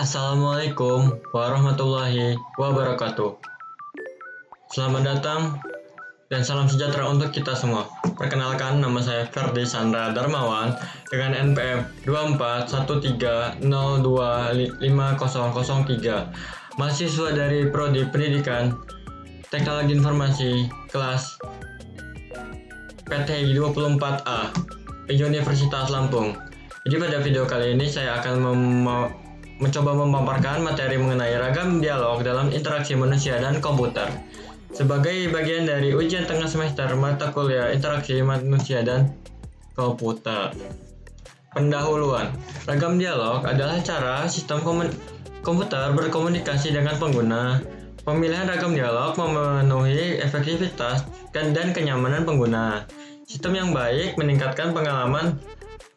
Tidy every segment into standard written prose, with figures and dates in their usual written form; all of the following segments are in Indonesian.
Assalamualaikum warahmatullahi wabarakatuh. Selamat datang dan salam sejahtera untuk kita semua. Perkenalkan, nama saya Ferdi Sandra Darmawan dengan NPM 2413025003, mahasiswa dari Prodi Pendidikan Teknologi Informasi kelas PTI 24A Universitas Lampung. Jadi pada video kali ini saya akan mencoba memaparkan materi mengenai ragam dialog dalam interaksi manusia dan komputer sebagai bagian dari ujian tengah semester mata kuliah interaksi manusia dan komputer. Pendahuluan. Ragam dialog adalah cara sistem komputer berkomunikasi dengan pengguna. Pemilihan ragam dialog memenuhi efektivitas dan kenyamanan pengguna. Sistem yang baik meningkatkan pengalaman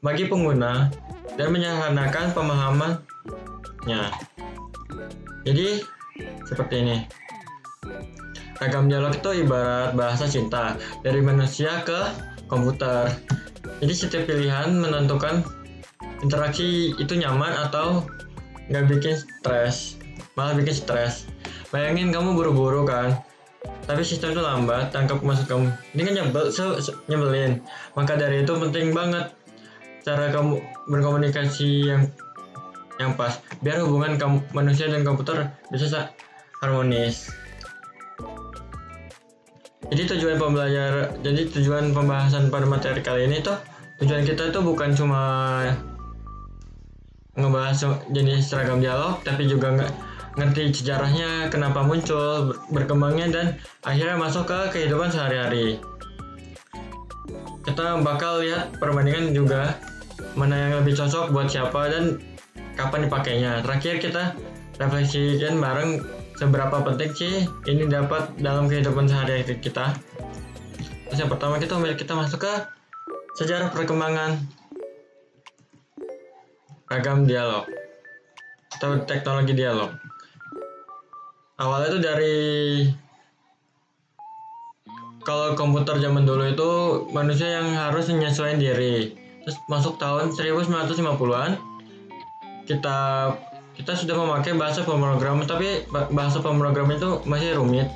bagi pengguna dan menyederhanakan pemahamannya. Jadi seperti ini. Ragam dialog itu ibarat bahasa cinta dari manusia ke komputer. Jadi setiap pilihan menentukan interaksi itu nyaman atau nggak bikin stres, malah bikin stres. Bayangin kamu buru-buru kan, tapi sistem itu lambat tangkap maksud kamu. Ini kan nyebelin. Maka dari itu penting banget cara kamu berkomunikasi yang pas, biar hubungan manusia dan komputer bisa harmonis. Jadi tujuan pembahasan pada materi kali ini tujuan kita itu bukan cuma ngebahas jenis seragam dialog, tapi juga ngerti sejarahnya, kenapa muncul, berkembangnya, dan akhirnya masuk ke kehidupan sehari-hari. Kita bakal lihat perbandingan juga mana yang lebih cocok buat siapa dan kapan dipakainya. Terakhir kita refleksikan bareng seberapa penting sih ini dapat dalam kehidupan sehari-hari kita. Terus yang pertama kita masuk ke sejarah perkembangan ragam dialog atau teknologi dialog. Awalnya itu kalau komputer zaman dulu itu manusia yang harus menyesuaikan diri. Terus masuk tahun 1950-an kita sudah memakai bahasa pemrograman, tapi bahasa pemrograman itu masih rumit,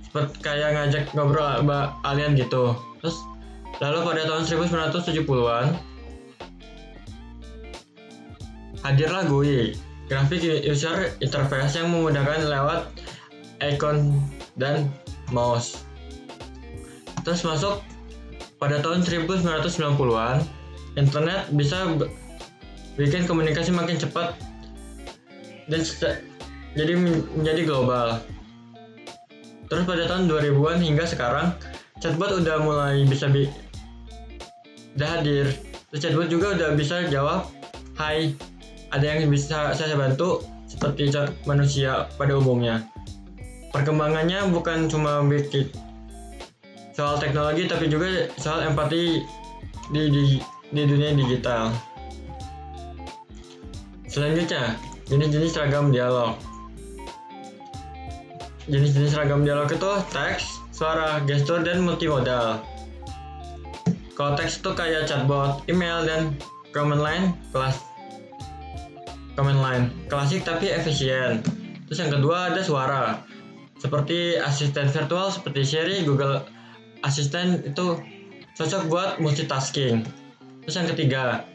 seperti kayak ngajak ngobrol alien gitu. Terus lalu pada tahun 1970-an hadirlah GUI, Graphic User Interface, yang memudahkan lewat icon dan mouse. Terus masuk pada tahun 1990-an, internet bisa bikin komunikasi makin cepat dan jadi menjadi global. Terus pada tahun 2000-an hingga sekarang, chatbot udah mulai udah hadir. Terus chatbot juga udah bisa jawab, "Hai, ada yang bisa saya bantu?" seperti chat manusia pada umumnya. Perkembangannya bukan cuma bikin soal teknologi, tapi juga soal empati di dunia digital. Selanjutnya, jenis-jenis ragam dialog. Jenis-jenis ragam dialog itu teks, suara, gestur, dan multimodal. Kalau teks itu kayak chatbot, email, dan command line klasik tapi efisien. Terus yang kedua ada suara, seperti asisten virtual seperti Siri, Google Assistant, itu cocok buat multitasking. Terus yang ketiga,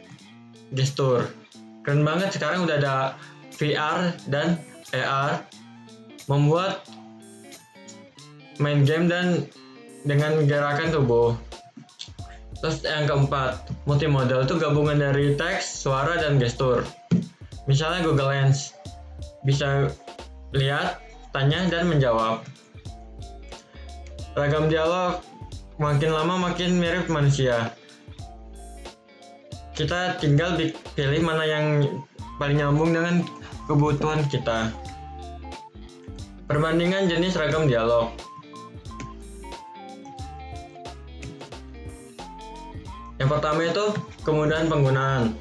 gestur. Keren banget, sekarang udah ada VR dan AR, membuat main game dan dengan gerakan tubuh. Terus yang keempat, multimodal, itu gabungan dari teks, suara, dan gestur. Misalnya Google Lens, bisa lihat, tanya, dan menjawab. Ragam dialog makin lama makin mirip manusia. Kita tinggal pilih mana yang paling nyambung dengan kebutuhan kita. Perbandingan jenis ragam dialog. Yang pertama itu kemudahan penggunaan.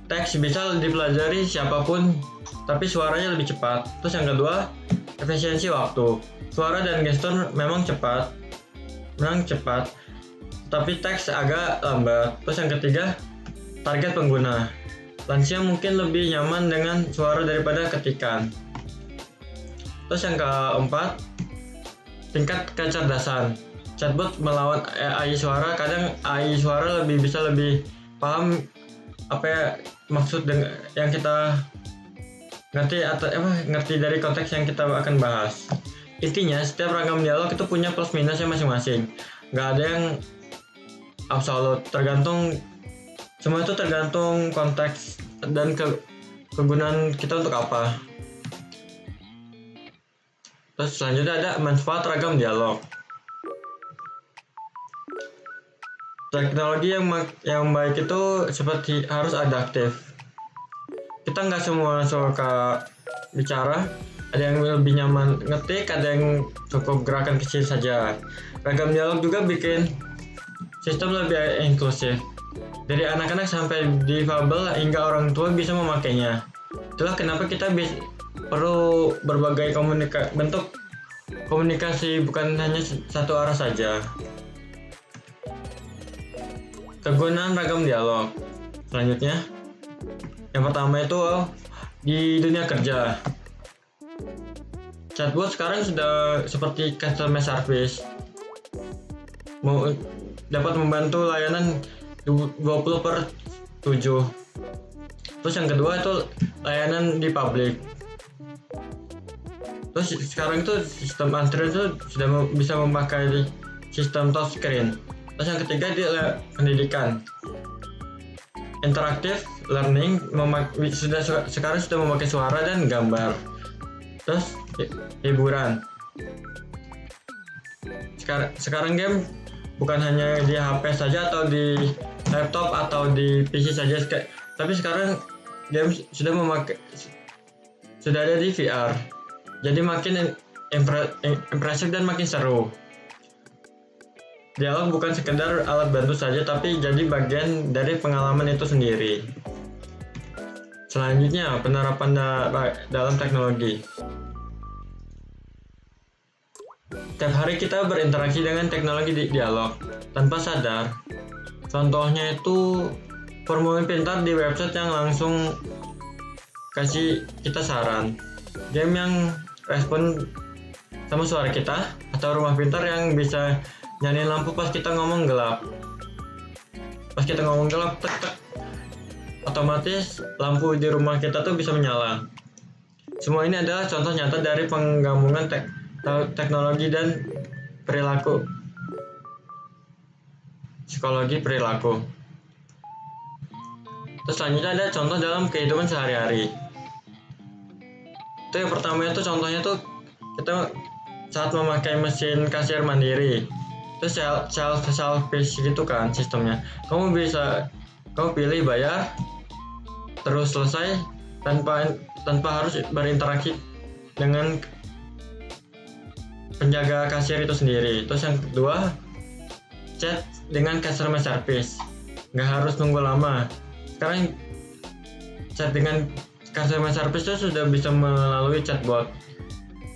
Teks bisa dipelajari siapapun, tapi suaranya lebih cepat. Terus yang kedua, efisiensi waktu. Suara dan gestur memang cepat, tapi teks agak lambat. Terus yang ketiga, target pengguna. lansia mungkin lebih nyaman dengan suara daripada ketikan. Terus yang keempat, tingkat kecerdasan. Chatbot melawan AI suara, kadang AI suara bisa lebih paham apa ya maksud dengan yang kita ngerti atau ngerti dari konteks yang kita akan bahas. Intinya setiap ragam dialog itu punya plus minusnya masing-masing. Nggak ada yang absolut, semua itu tergantung konteks dan kegunaan kita untuk apa. Terus selanjutnya ada manfaat ragam dialog. Teknologi yang baik itu seperti harus adaptif. Kita nggak semua suka bicara, ada yang lebih nyaman ngetik, ada yang cukup gerakan kecil saja. Ragam dialog juga bikin sistem lebih inklusif. Dari anak-anak sampai difabel hingga orang tua bisa memakainya. Itulah kenapa kita perlu berbagai bentuk komunikasi, bukan hanya satu arah saja. Kegunaan ragam dialog. Selanjutnya, yang pertama itu di dunia kerja. Chatbot sekarang sudah seperti customer service, dapat membantu layanan 20/7. Terus yang kedua itu layanan di publik. Terus sekarang itu sistem antrian itu sudah bisa memakai sistem touchscreen. Terus yang ketiga di pendidikan. Interactive learning sekarang sudah memakai suara dan gambar. Terus hiburan. Sekarang game bukan hanya di HP saja atau di laptop atau di PC saja, tapi sekarang game sudah ada di VR. Jadi makin impresif dan makin seru. Dialog bukan sekedar alat bantu saja, tapi jadi bagian dari pengalaman itu sendiri. Selanjutnya, penerapan dalam teknologi. Tiap hari kita berinteraksi dengan teknologi dialog tanpa sadar. Contohnya itu formulir pintar di website yang langsung kasih kita saran. Game yang respon sama suara kita, atau rumah pintar yang bisa nyalain lampu pas kita ngomong gelap. Pas kita ngomong gelap, tek tek, otomatis lampu di rumah kita tuh bisa menyala. Semua ini adalah contoh nyata dari penggabungan teknologi dan perilaku, psikologi perilaku. Terus selanjutnya ada contoh dalam kehidupan sehari-hari. Itu yang pertama itu contohnya tuh kita saat memakai mesin kasir mandiri. Terus self-service gitu kan sistemnya. Kamu pilih bayar terus selesai tanpa harus berinteraksi dengan penjaga kasir itu sendiri. Terus yang kedua, chat dengan customer service, nggak harus nunggu lama. Sekarang chat dengan customer service itu sudah bisa melalui chatbot,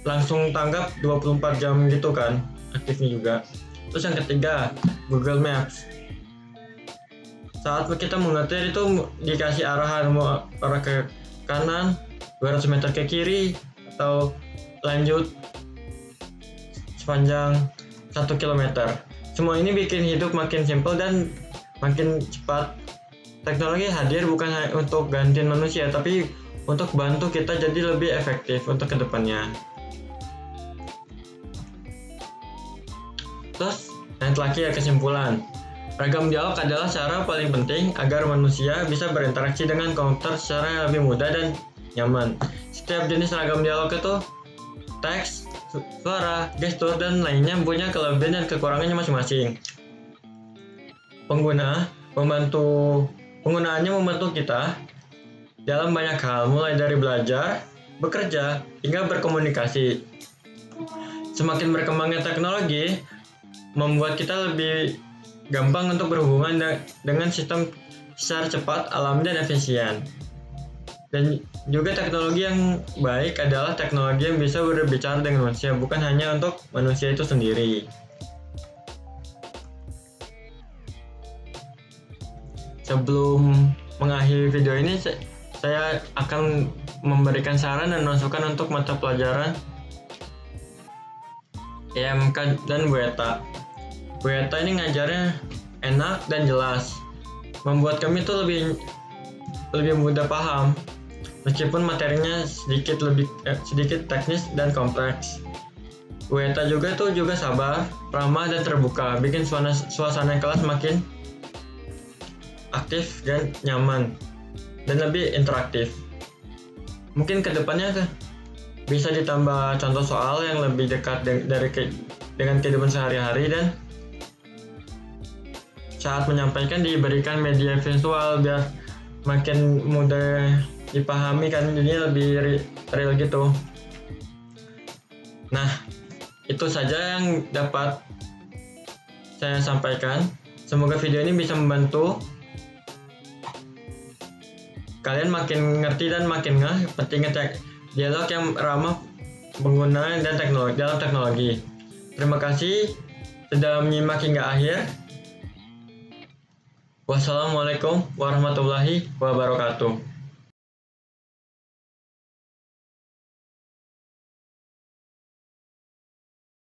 langsung tanggap 24 jam gitu kan aktifnya juga. Terus yang ketiga, Google Maps. Saat kita mengetir itu dikasih arahan, mau arah ke kanan 200 meter ke kiri atau lanjut sepanjang 1 km. Semua ini bikin hidup makin simpel dan makin cepat. Teknologi hadir bukan hanya untuk gantiin manusia, tapi untuk bantu kita jadi lebih efektif untuk kedepannya. Terus yang terakhir, kesimpulan. Ragam dialog adalah cara paling penting agar manusia bisa berinteraksi dengan komputer secara lebih mudah dan nyaman. Setiap jenis ragam dialog itu teks, suara, gestur, dan lainnya punya kelebihan dan kekurangannya masing-masing. Penggunaannya membantu kita dalam banyak hal, mulai dari belajar, bekerja, hingga berkomunikasi. Semakin berkembangnya teknologi, membuat kita lebih gampang untuk berhubungan dengan sistem secara cepat, alami, dan efisien. Dan juga teknologi yang baik adalah teknologi yang bisa berbicara dengan manusia, bukan hanya untuk manusia itu sendiri. Sebelum mengakhiri video ini, saya akan memberikan saran dan masukan untuk mata pelajaran EMK dan WETA. WETA ini ngajarnya enak dan jelas, membuat kami tuh lebih mudah paham, meskipun materinya sedikit teknis dan kompleks. WETA juga sabar, ramah dan terbuka, bikin suasana kelas makin aktif dan nyaman dan lebih interaktif. Mungkin kedepannya bisa ditambah contoh soal yang lebih dekat dengan kehidupan sehari-hari, dan saat menyampaikan diberikan media visual biar makin mudah dipahami kan, jadinya lebih real gitu. Nah, itu saja yang dapat saya sampaikan. Semoga video ini bisa membantu kalian makin ngerti dan makin ngeh pentingnya dialog yang ramah pengguna dan dalam teknologi. Terima kasih sudah menyimak hingga akhir. Wassalamualaikum warahmatullahi wabarakatuh.